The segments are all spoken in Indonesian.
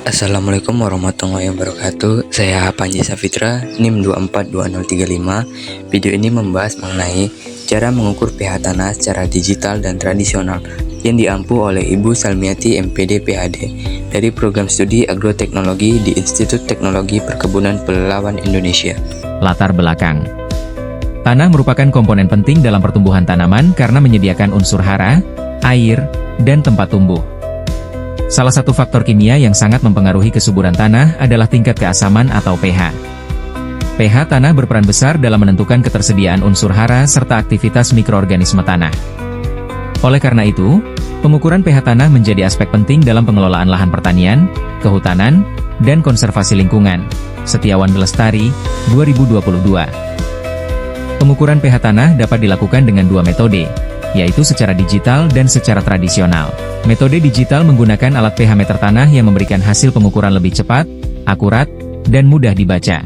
Assalamualaikum warahmatullahi wabarakatuh. Saya Panji Safitra, NIM 242035. Video ini membahas mengenai cara mengukur pH tanah secara digital dan tradisional yang diampu oleh Ibu Salmiati MPD PhD dari Program Studi Agroteknologi di Institut Teknologi Perkebunan Pelelawan Indonesia. Latar belakang. Tanah merupakan komponen penting dalam pertumbuhan tanaman karena menyediakan unsur hara, air, dan tempat tumbuh. Salah satu faktor kimia yang sangat mempengaruhi kesuburan tanah adalah tingkat keasaman atau pH. pH tanah berperan besar dalam menentukan ketersediaan unsur hara serta aktivitas mikroorganisme tanah. Oleh karena itu, pengukuran pH tanah menjadi aspek penting dalam pengelolaan lahan pertanian, kehutanan, dan konservasi lingkungan. Setiawan Belestari, 2022. Pengukuran pH tanah dapat dilakukan dengan dua metode, yaitu secara digital dan secara tradisional. Metode digital menggunakan alat pH meter tanah yang memberikan hasil pengukuran lebih cepat, akurat, dan mudah dibaca.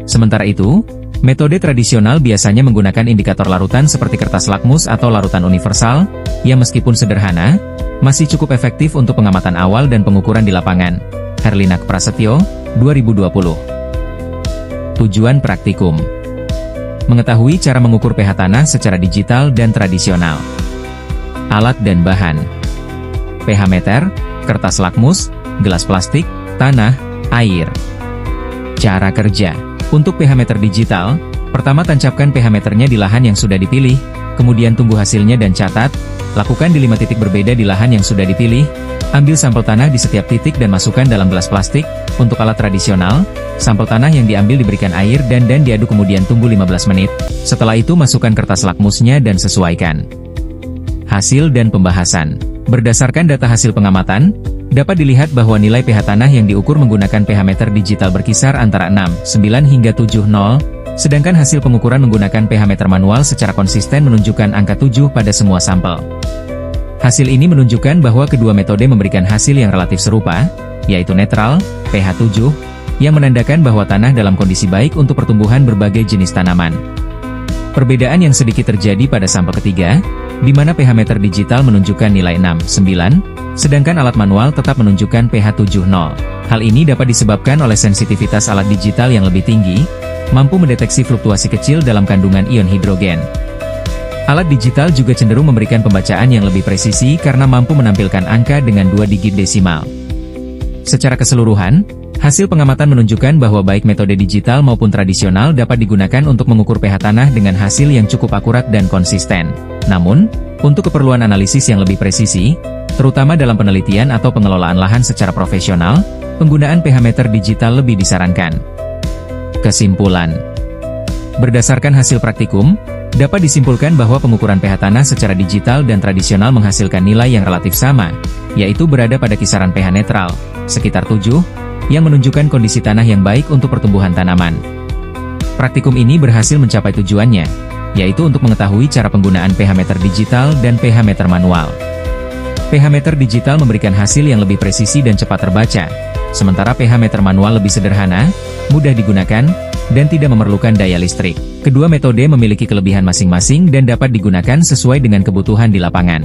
Sementara itu, metode tradisional biasanya menggunakan indikator larutan seperti kertas lakmus atau larutan universal, yang meskipun sederhana, masih cukup efektif untuk pengamatan awal dan pengukuran di lapangan. Herlinak Prasetyo, 2020. Tujuan praktikum: mengetahui cara mengukur pH tanah secara digital dan tradisional. Alat dan bahan: pH meter, kertas lakmus, gelas plastik, tanah, air. Cara kerja: untuk pH meter digital, pertama tancapkan pH meternya di lahan yang sudah dipilih, kemudian tunggu hasilnya dan catat. Lakukan di 5 titik berbeda di lahan yang sudah dipilih. Ambil sampel tanah di setiap titik dan masukkan dalam gelas plastik. Untuk alat tradisional, sampel tanah yang diambil diberikan air dan diaduk kemudian tunggu 15 menit. Setelah itu masukkan kertas lakmusnya dan sesuaikan. Hasil dan pembahasan. Berdasarkan data hasil pengamatan, dapat dilihat bahwa nilai pH tanah yang diukur menggunakan pH meter digital berkisar antara 6,9 hingga 7,0, sedangkan hasil pengukuran menggunakan pH meter manual secara konsisten menunjukkan angka 7 pada semua sampel. Hasil ini menunjukkan bahwa kedua metode memberikan hasil yang relatif serupa, yaitu netral, pH 7, yang menandakan bahwa tanah dalam kondisi baik untuk pertumbuhan berbagai jenis tanaman. Perbedaan yang sedikit terjadi pada sampel ketiga, di mana pH meter digital menunjukkan nilai 6,9, sedangkan alat manual tetap menunjukkan pH 7,0. Hal ini dapat disebabkan oleh sensitivitas alat digital yang lebih tinggi, mampu mendeteksi fluktuasi kecil dalam kandungan ion hidrogen. Alat digital juga cenderung memberikan pembacaan yang lebih presisi karena mampu menampilkan angka dengan 2 digit desimal. Secara keseluruhan, hasil pengamatan menunjukkan bahwa baik metode digital maupun tradisional dapat digunakan untuk mengukur pH tanah dengan hasil yang cukup akurat dan konsisten. Namun, untuk keperluan analisis yang lebih presisi, terutama dalam penelitian atau pengelolaan lahan secara profesional, penggunaan pH meter digital lebih disarankan. Kesimpulan: berdasarkan hasil praktikum, dapat disimpulkan bahwa pengukuran pH tanah secara digital dan tradisional menghasilkan nilai yang relatif sama, yaitu berada pada kisaran pH netral, sekitar 7, yang menunjukkan kondisi tanah yang baik untuk pertumbuhan tanaman. Praktikum ini berhasil mencapai tujuannya, yaitu untuk mengetahui cara penggunaan pH meter digital dan pH meter manual. pH meter digital memberikan hasil yang lebih presisi dan cepat terbaca, sementara pH meter manual lebih sederhana, mudah digunakan, dan tidak memerlukan daya listrik. Kedua metode memiliki kelebihan masing-masing dan dapat digunakan sesuai dengan kebutuhan di lapangan.